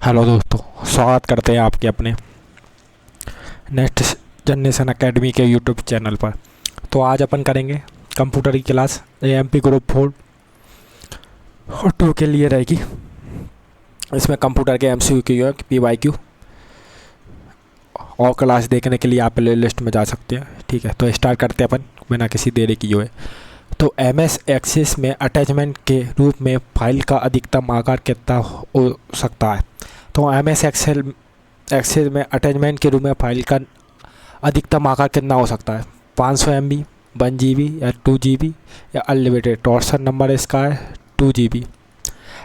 Hello दोस्तों, स्वागत करते हैं आपके अपने नेक्स्ट जनरेशन एकेडमी के यूट्यूब चैनल पर। तो आज अपन करेंगे कंप्यूटर की क्लास एएमपी ग्रुप 4 और 2 के लिए रहेगी। इसमें कंप्यूटर के एमसीक्यू पीवाईक्यू और क्लास देखने के लिए आप प्ले लिस्ट में जा सकते हैं। ठीक है, तो स्टार्ट करते हैं अपन बिना किसी देरी की। जो है तो एमएस एक्सेस में अटैचमेंट के रूप में फाइल का अधिकतम आकार कितना हो सकता है। तो एमएस एक्सेल में अटैचमेंट के रूप में फाइल का अधिकतम आकार कितना हो सकता है। 500 MB, 1 GB या 2 GB या अनलिमिटेड। टॉर्शन नंबर इसका है 2 GB।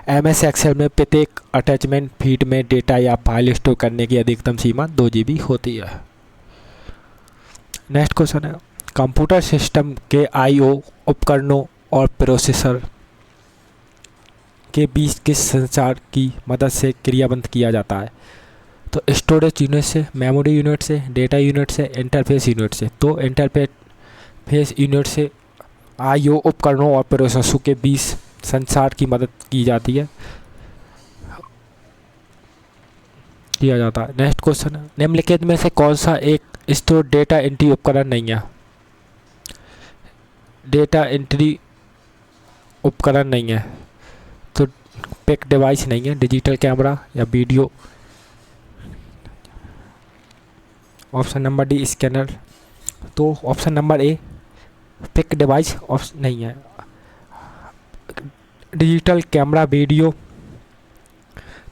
एमएस एक्सेल में प्रत्येक अटैचमेंट फीड में डेटा या फाइल स्टोर करने की अधिकतम सीमा 2 GB होती है। नेक्स्ट क्वेश्चन है, कंप्यूटर सिस्टम के IO उपकरणों और प्रोसेसर के बीच किस संचार की मदद से क्रियाबंध किया जाता है। तो स्टोरेज यूनिट से, मेमोरी यूनिट से, डेटा यूनिट से, इंटरफेस यूनिट से। तो इंटरफेस यूनिट से IO उपकरणों और प्रोसेसर के बीच संचार की मदद की जाती है, किया जाता है। नेक्स्ट क्वेश्चन है, निम्नलिखित में से कौन सा एक स्टोर डेटा एंट्री उपकरण नहीं है। डेटा एंट्री उपकरण नहीं है तो पिक डिवाइस नहीं है, डिजिटल कैमरा या video. Option number D scanner. तो option number A pick device option नहीं है। डिजिटल कैमरा, वीडियो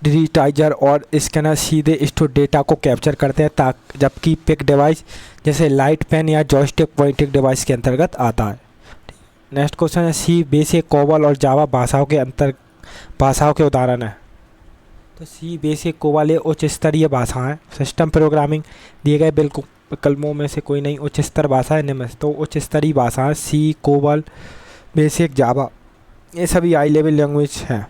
डिजिटाइजर और स्कैनर सीधे स्टोर डेटा को कैप्चर करते हैं, जबकि पिक डिवाइस जैसे लाइट पेन या जॉयस्टिक पॉइंटिंग डिवाइस के अंतर्गत आता है। नेक्स्ट क्वेश्चन है, सी बेसिक, कोबल और जावा भाषाओं के उदाहरण है। तो सी बेसिक, कोबल ये उच्च स्तरीय भाषा है। सिस्टम प्रोग्रामिंग दिए गए विकल्पों में से कोई नहीं उच्च स्तर भाषा है। निम्न तो उच्च स्तरीय भाषा है सी, कोबल, बेसिक, जावा, ये सभी हाई लेवल लैंग्वेज हैं।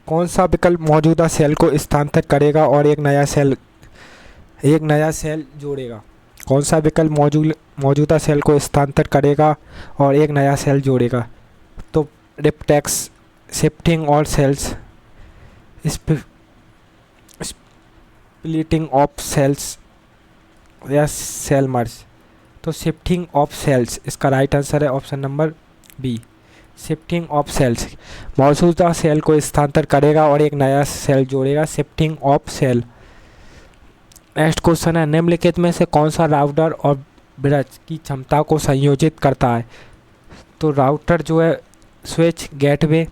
कौन सा विकल्प मौजूदा सेल को स्थानांतरित करेगा और एक नया सेल जोड़ेगा। कौन सा विकल्प मौजूदा सेल को स्थानांतरित करेगा और एक नया सेल जोड़ेगा। तो रिप्टेक्स, शिफ्टिंग और सेल्स, स्प्लिटिंग ऑफ सेल्स या सेल मर्ज। तो शिफ्टिंग ऑफ सेल्स इसका राइट आंसर है option number B, shifting of cells. मौजूदा सेल को स्थानांतरित करेगा और एक नया सेल जोड़ेगा, shifting of cell. Next question है, निम्नलिखित में से कौन सा राउटर और ब्रिज की क्षमता को संयोजित करता है। तो राउटर जो है स्विच, गेटवे,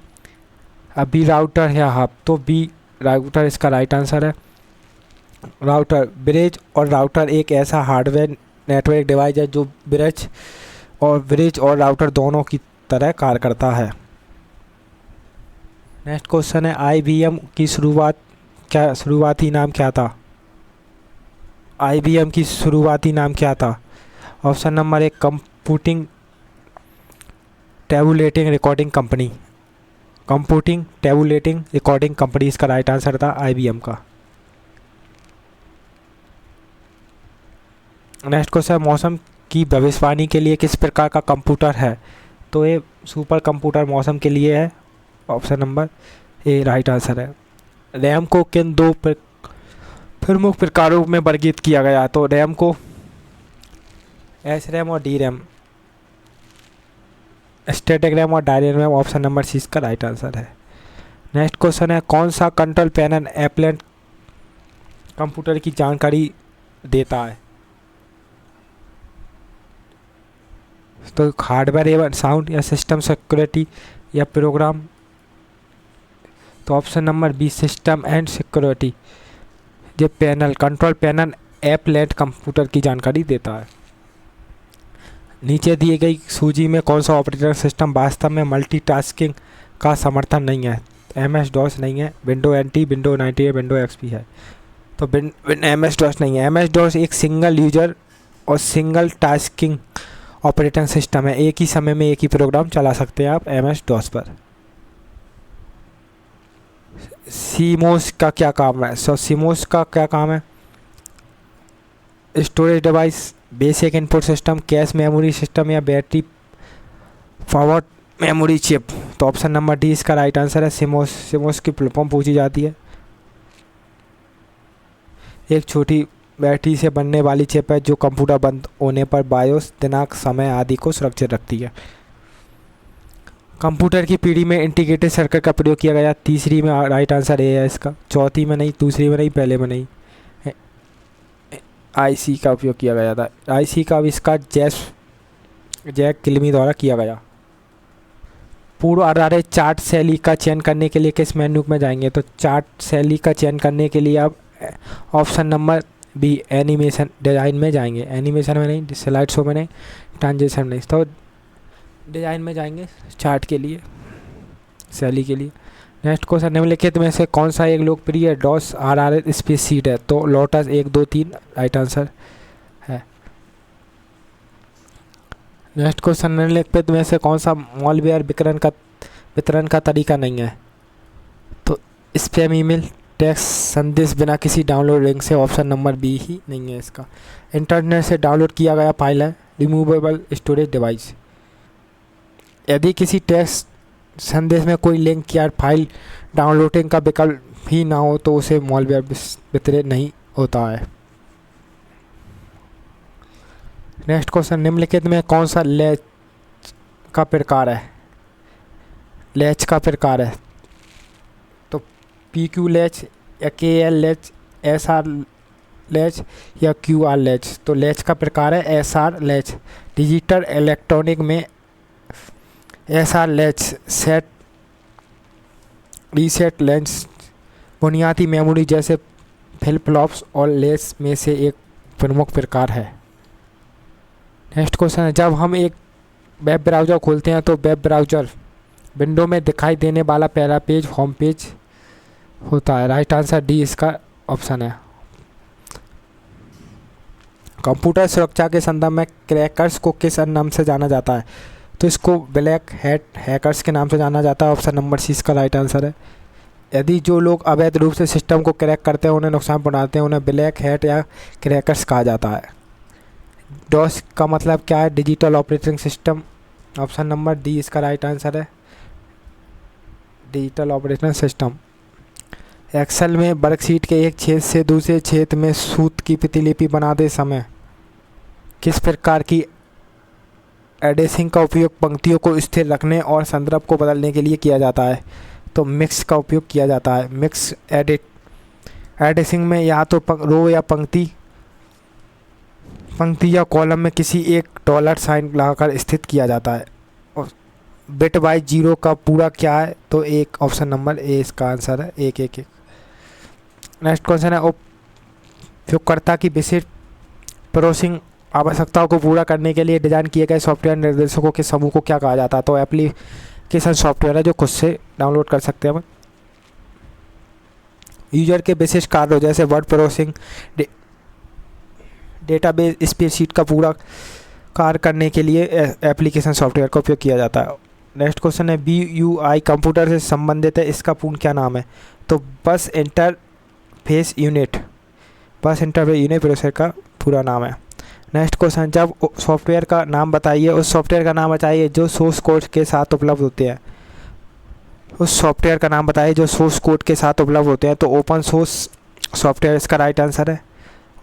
बी राउटर या हब। तो बी राउटर इसका राइट आंसर है। राउटर, ब्रिज और राउटर एक ऐसा हार्डवेयर नेटवर्क डिवाइस है जो ब्रिज और राउटर दोनों की तरह कार्य करता है। नेक्स्ट क्वेश्चन है, IBM की शुरुआती नाम क्या था। IBM की शुरुआती नाम क्या था। ऑप्शन नंबर एक computing tabulating recording company. Computing tabulating recording company इसका राइट आंसर था IBM का। नेक्स्ट क्वेश्चन, मौसम की भविष्यवाणी के लिए किस प्रकार का कंप्यूटर है। तो ये सुपर कंप्यूटर मौसम के लिए है। ऑप्शन नंबर ए राइट आंसर है। रैम को किन दो प्रमुख प्रकारों में वर्गीकृत किया गया। तो रैम को SRAM और DRAM, स्टैटिक रैम और dynamic RAM. Option number C इसका राइट आंसर है। नेक्स्ट क्वेश्चन है, कौन सा कंट्रोल पैनल एप्लेट कंप्यूटर की जानकारी देता है। तो हार्डवेयर एवं साउंड या सिस्टम सिक्योरिटी या प्रोग्राम। तो option number B system and security. ये panel, control panel applet computer की जानकारी देता है। नीचे दिए गई सूची में कौन सा ऑपरेटिंग सिस्टम वास्तव में मल्टीटास्किंग का समर्थन नहीं है। MS-DOS नहीं है, window NT, window 98, window XP है। तो MS-DOS नहीं है। MS-DOS एक सिंगल यूजर और सिंगल टास्किंग ऑपरेटिंग सिस्टम है। एक ही समय में एक ही प्रोग्राम चला सकते हैं आप MS-DOS पर। CMOS का क्या काम है। CMOS का क्या काम है। Storage device, basic input system, cache memory system या बैटरी पावर्ड मेमोरी चिप। तो ऑप्शन नंबर डी इसका राइट आंसर है। सिमोस, सिमोस की फुल फॉर्म पूछी जाती है। एक छोटी बैटरी से बनने वाली चिप है जो कंप्यूटर बंद होने पर बायोस, दिनांक, समय आदि को सुरक्षित रखती है। कंप्यूटर की पीढ़ी में इंटीग्रेटेड सर्किट का प्रयोग किया गया। तीसरी में राइट आंसर ए है इसका। चौथी में नहीं, दूसरी में नहीं, पहले में नहीं, आईसी का उपयोग किया गया था। आईसी का आविष्कार जैक किलमी द्वारा किया गया। पूर्व आधारित चार्ट शैली का चयन करने के लिए किस मेन्यू में जाएंगे? तो चार्ट शैली का चयन करने के लिए आप option number B animation design में जाएंगे। एनिमेशन में नहीं, स्लाइड शो में नहीं, ट्रांजिशन में नहीं, तो डिज़ाइन में जाएंगे चार्ट के लिए, शैली के लिए। नेक्स्ट क्वेश्चन, निम्नलिखित में से कौन सा एक लोकप्रिय डॉस आधारित स्पेस सीट है? तो लोटस 1, 2, 3 राइट आंसर है। नेक्स्ट क्वेश्चन, निम्नलिखित में से कौन सा मॉलवेयर वितरण का तरीका नहीं है? तो स्पैम ईमेल, टेक्स्ट संदेश बिना किसी डाउनलोड लिंक से, ऑप्शन नंबर बी ही नहीं है इसका। इंटरनेट से डाउनलोड किया गया फाइल है, रिमूवेबल स्टोरेज डिवाइस। यदि किसी टेक्स्ट संदेश में कोई लिंक या फाइल डाउनलोडिंग का विकल्प ही ना हो तो उसे मॉलवेयर वितरित नहीं होता है। नेक्स्ट क्वेश्चन, निम्नलिखित में कौन सा लैच का प्रकार है? लैच का प्रकार है तो PQ लैच या KL लैच, SR लैच या QR लैच। तो लैच का प्रकार है SR लैच। डिजिटल इलेक्ट्रॉनिक में SR latch set reset latch बुनियादी मेमोरी जैसे फ्लिप फ्लॉप्स और लैच में से एक प्रमुख प्रकार है। नेक्स्ट क्वेश्चन है, जब हम एक वेब ब्राउज़र खोलते हैं तो वेब ब्राउज़र विंडो में दिखाई देने वाला पहला पेज होम पेज होता है। राइट आंसर डी इसका ऑप्शन है। कंप्यूटर सुरक्षा के संदर्भ में क्रैकर्स को किस नाम से जाना जाता है? तो इसको ब्लैक हैट हैकर्स के नाम से जाना जाता है। ऑप्शन नंबर सी इसका राइट आंसर है। यदि जो लोग अवैध रूप से सिस्टम को क्रैक करते हैं, उन्हें नुकसान पहुंचाते हैं, उन्हें ब्लैक हैट या क्रैकर्स कहा जाता है। डॉस का मतलब क्या है? Digital operating system. Option number D इसका राइट आंसर है, डिजिटल ऑपरेटिंग सिस्टम। एक्सेल में वर्कशीट के एक छेद से दूसरे छेद में सूत्र की प्रतिलिपि बनाते समय किस प्रकार की एडेसिंग का उपयोग पंक्तियों को स्थिर रखने और संदर्भ को बदलने के लिए किया जाता है? तो मिक्स का उपयोग किया जाता है। मिक्स एडेसिंग में या तो रो या पंक्ति या कॉलम में किसी एक डॉलर साइन लगाकर स्थित किया जाता है। और बिट बाई जीरो का पूरा क्या है? तो एक, ऑप्शन नंबर ए इसका आंसर है, 1 1 1। नेक्स्ट क्वेश्चन है, उपयोगकर्ता की विशिष्ट प्रोसेसिंग आवश्यकताओं को पूरा करने के लिए डिज़ाइन किए गए सॉफ्टवेयर निर्देशकों के समूह को क्या कहा जाता है? तो एप्लीकेशन सॉफ्टवेयर है जो खुद से डाउनलोड कर सकते हैं हम। यूजर के विशिष्ट कार्यों जैसे वर्ड प्रोसेसिंग, डेटाबेस, स्प्रेडशीट का पूरा कार्य करने के लिए एप्लीकेशन सॉफ्टवेयर का उपयोग किया जाता है। नेक्स्ट क्वेश्चन है, BUI कंप्यूटर से संबंधित है, इसका पूर्ण क्या नाम है? तो बस इंटरफेस यूनिट, बस इंटरफेस यूनिट प्रोसेसर का पूरा नाम है। नेक्स्ट क्वेश्चन, जब सॉफ्टवेयर का नाम बताइए, उस सॉफ्टवेयर का नाम बताइए जो सोर्स कोड के साथ उपलब्ध होते हैं। उस सॉफ्टवेयर का नाम बताइए जो सोर्स कोड के साथ उपलब्ध होते हैं। तो ओपन सोर्स सॉफ्टवेयर इसका राइट आंसर है।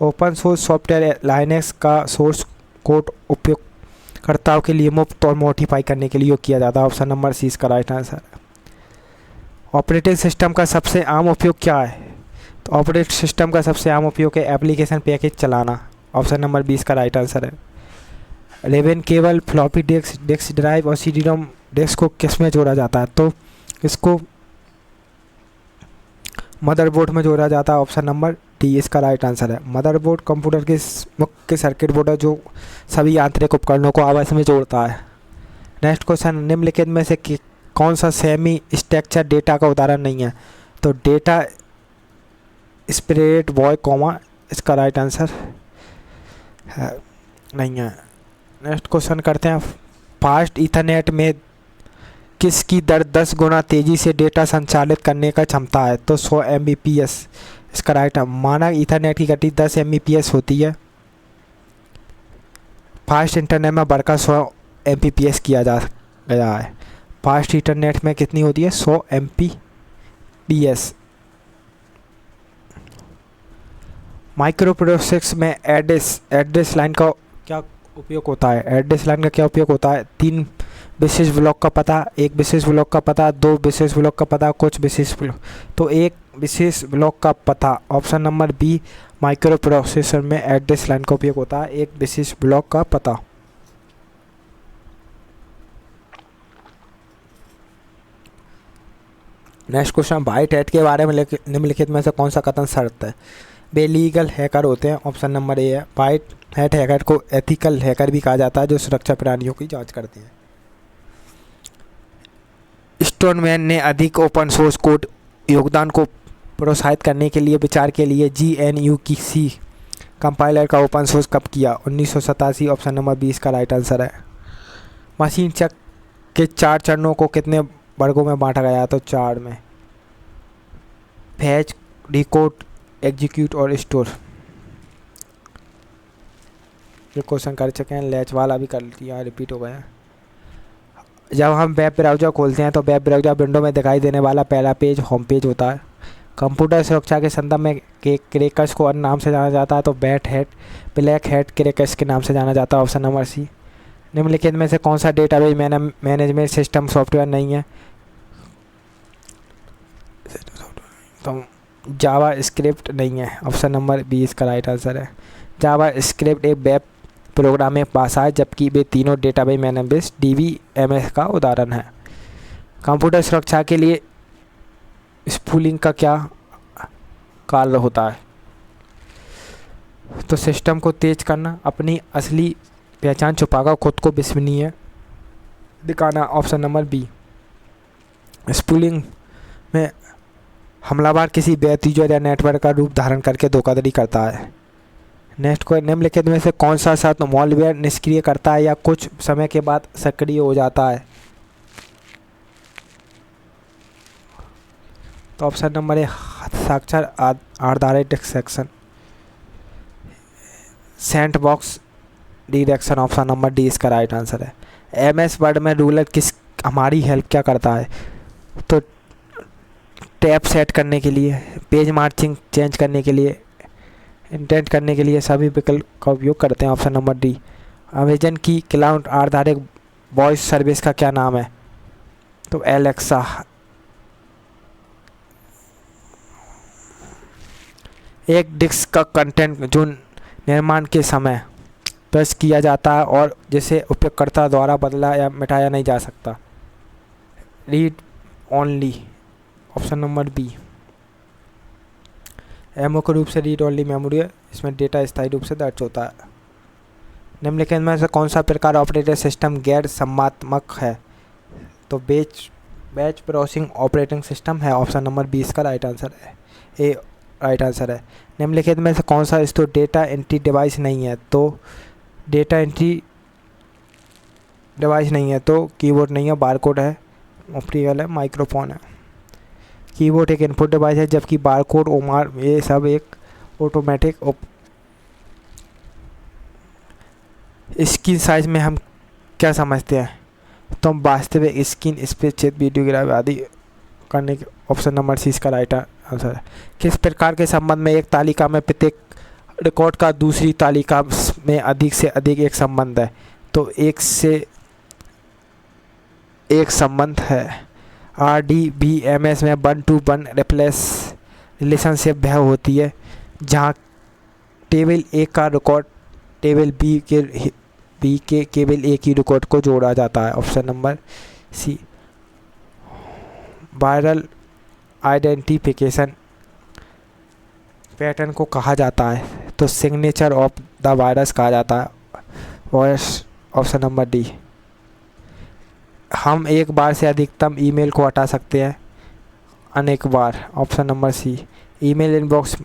ओपन सोर्स सॉफ्टवेयर लाइनक्स का सोर्स कोड उपयोगकर्ताओं के लिए मुफ्त और मॉडिफाई करने के लिए उपयोग किया जाता है। ऑप्शन नंबर सी इसका राइट आंसर है। ऑपरेटिंग सिस्टम का सबसे आम उपयोग क्या है? तो ऑपरेटिंग सिस्टम का सबसे आम उपयोग है एप्लीकेशन पैकेज चलाना। ऑप्शन नंबर 20 का राइट आंसर है। रेवेन केबल, फ्लॉपी डिस्क ड्राइव और CD-ROM डिस्क को किस में जोड़ा जाता है? तो इसको मदरबोर्ड में जोड़ा जाता है। ऑप्शन नंबर डी इसका राइट आंसर है। मदरबोर्ड कंप्यूटर के मुख्य सर्किट बोर्ड है जो सभी यांत्रिक उपकरणों को आपस में जोड़ता है। नेक्स्ट क्वेश्चन, निम्नलिखित में से कौन सा सेमी स्ट्रक्चर डेटा का उदाहरण नहीं है? तो डेटा स्प्रेड बॉय कॉमा इसका राइट आंसर है, नहीं है। नेक्स्ट क्वेश्चन करते हैं, फास्ट ईथरनेट में किसकी दर 10 गुना तेज़ी से डेटा संचालित करने का क्षमता है? तो 100 Mbps इसका राइट है। मानक ईथरनेट की गति 10 Mbps होती है। फास्ट इंटरनेट में बढ़कर 100 Mbps किया जा गया है। फास्ट इंटरनेट में कितनी होती है? 100 Mbps। माइक्रो प्रोसेसर्स में एड्रेस लाइन का क्या उपयोग होता है? एड्रेस लाइन का क्या उपयोग होता है? 3 विशेष ब्लॉक का पता, 1 विशेष ब्लॉक का पता, 2 विशेष ब्लॉक का पता, कुछ विशेष ब्लॉक। तो 1 विशेष ब्लॉक का पता, option number B. Microprocessor में एड्रेस लाइन का उपयोग होता है 1 विशेष ब्लॉक का पता। नेक्स्ट क्वेश्चन, व्हाइट हैट के बारे में निम्नलिखित में से कौन सा कथन सत्य है? वे लीगल हैकर होते हैं, ऑप्शन नंबर ए है। व्हाइट हैट हैकर को एथिकल हैकर भी कहा जाता है, जो सुरक्षा प्रणालियों की जांच करते हैं। स्टोनमैन ने अधिक ओपन सोर्स कोड योगदान को प्रोत्साहित करने के लिए विचार के लिए GNU की C कंपाइलर का ओपन सोर्स कब किया? 1987, ऑप्शन नंबर 20 का राइट आंसर है। मशीन चक्र के 4 चरणों को कितने वर्गों में बांटा गया? तो 4 में, फैच, डिकोड, एग्जीक्यूट और स्टोर। ये क्वेश्चन कर चुके हैं, लैच वाला भी कर लिया, रिपीट हो गया। जब हम वेब ब्राउज़र खोलते हैं तो वेब ब्राउज़र विंडो में दिखाई देने वाला पहला पेज होम पेज होता है। कंप्यूटर सुरक्षा के संदर्भ में क्रैकर्स को अन्य नाम से जाना जाता है, तो ब्लैक हैट क्रैकर्स के नाम से जाना जाता है, ऑप्शन नंबर सी। निम्नलिखित में से कौन सा डेटाबेस मैनेजमेंट सिस्टम सॉफ्टवेयर नहीं है? तो जावा स्क्रिप्ट नहीं है, ऑप्शन नंबर 20 का राइट आंसर है। जावा स्क्रिप्ट एक वेब प्रोग्रामिंग भाषा है, जबकि वे तीनों डेटाबेस मैनेजमेंट DBMS का उदाहरण है। कंप्यूटर सुरक्षा के लिए स्पूलिंग का क्या कार्य होता है? तो सिस्टम को तेज करना, अपनी असली पहचान छुपाकर खुद को विश्वसनीय दिखाना, ऑप्शन नंबर बी। स्पूलिंग में हमलावर किसी वेब यूजर या नेटवर्क का रूप धारण करके धोखाधड़ी करता है। नेक्स्ट को, निम्नलिखित में से कौन सा शब्द मॉलवेयर निष्क्रिय करता है या कुछ समय के बाद सक्रिय हो जाता है? तो ऑप्शन नंबर ए, हस्ताक्षर आधारित detection, sandbox detection, option number D इसका राइट आंसर है। MS वर्ड में रूलर हमारी हेल्प क्या करता है? तो टैब सेट करने के लिए, पेज मार्जिन चेंज करने के लिए, इंटेंट करने के लिए सभी विकल्प का उपयोग करते हैं, ऑप्शन नंबर डी। अमेजन की क्लाउड आधारित वॉइस सर्विस का क्या नाम है? तो एलेक्सा। एक डिस्क का कंटेंट जो निर्माण के समय दर्ज किया जाता है और जिसे उपयोगकर्ता द्वारा बदला या मिटाया नहीं जा सकता, read only, option number B. मुख्य रूप से रीड ओनली मेमोरी है, इसमें डेटा स्थायी रूप से दर्ज होता है। निम्नलिखित में से कौन सा प्रकार ऑपरेटिंग सिस्टम गैर संमात्मक है? तो बैच प्रोसेसिंग ऑपरेटिंग सिस्टम है, ऑप्शन नंबर 20 का राइट आंसर है, ए राइट आंसर है। निम्नलिखित में से कौन सा इसको डेटा एंट्री डिवाइस नहीं है? तो डेटा एंट्री डिवाइस नहीं है, तो कीबोर्ड नहीं है, बारकोड है, ऑप्टिकल है, माइक्रोफोन है। कीबोर्ड एक इनपुट डिवाइस है, जबकि बारकोड, ओमार, ये सब एक ऑटोमेटिक। स्क्रीन साइज में हम क्या समझते हैं? तो हम वास्तविक स्क्रीन स्पेस चित्र वीडियोग्राफ आदि करने के, ऑप्शन नंबर सी इसका राइट आंसर है। किस प्रकार के संबंध में एक तालिका में प्रत्येक रिकॉर्ड का दूसरी तालिका में अधिक से अधिक एक संबंध है? तो एक से एक संबंध है। RDBMS में 1-to-1 रिप्लेस रिलेशनशिप वह होती है जहाँ टेबल ए का रिकॉर्ड टेबल बी के केवल एक ही रिकॉर्ड को जोड़ा जाता है, option number C. Viral identification pattern को कहा जाता है? तो सिग्नेचर ऑफ द वायरस कहा जाता है, वॉइस, ऑप्शन नंबर डी। हम एक बार से अधिकतम ईमेल को हटा सकते हैं अनेक बार, option number C. Email inbox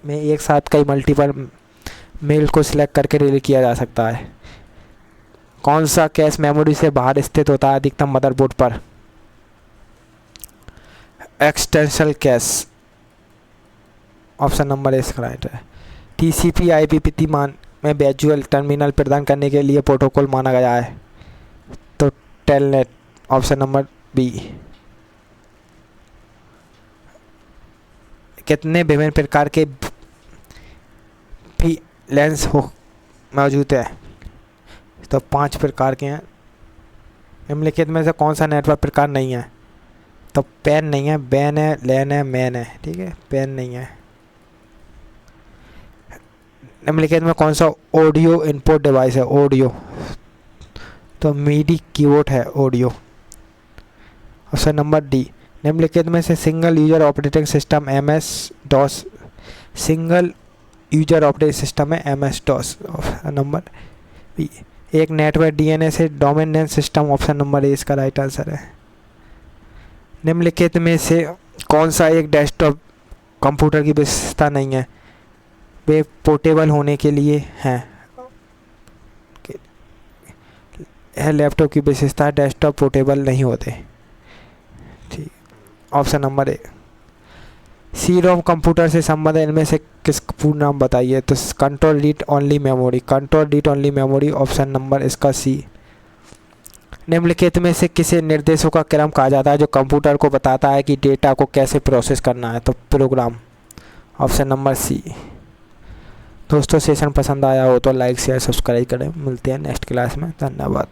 में एक साथ कई मल्टीपल मेल को सिलेक्ट करके डिलीट किया जा सकता है। कौन सा कैश मेमोरी से बाहर स्थित होता है अधिकतम मदरबोर्ड पर? Extension cash, option number A इसका राइट है। TCP/IP प्रतिमान में विजुअल टर्मिनल प्रदान करने के लिए प्रोटोकॉल माना गया है? तो टेलनेट, ऑप्शन नंबर बी। कितने विभिन्न प्रकार के भी लेंस हो मौजूद है? तो 5 प्रकार के हैं। निम्नलिखित में से कौन सा नेटवर्क प्रकार नहीं है? तो पेन नहीं है, बैन है, लैन है, मैन है। ठीक है, पेन नहीं है। निम्नलिखित में कौन सा ऑडियो इनपुट डिवाइस है? ऑडियो, तो मीडी कीबोर्ड है ऑडियो। Option number D. निम्नलिखित में से single user operating system MS DOS, single user operating system है MS DOS। Option number B. एक नेटवर्क DNA से domain name system, option number A इसका राइट आंसर है। निम्नलिखित में से कौन सा एक डेस्कटॉप कंप्यूटर की विशेषता नहीं है? वे पोर्टेबल होने के लिए हैं। लैपटॉप की विशेषता डेस्कटॉप पोर्टेबल नहीं होते। ठीक, ऑप्शन नंबर ए। सी-रोम कंप्यूटर से संबंधित इनमें से किसका पूर्ण नाम बताइए? तो control read only memory, control read only memory, option number इसका सी। निम्नलिखित में से किसे निर्देशों का क्रम कहा जाता है जो कंप्यूटर को बताता है कि डेटा को कैसे प्रोसेस करना है? तो प्रोग्राम, ऑप्शन नंबर सी। दोस्तों सेशन पसंद आया हो तो लाइक शेयर सब्सक्राइब करें। मिलते हैं नेक्स्ट क्लास में। धन्यवाद।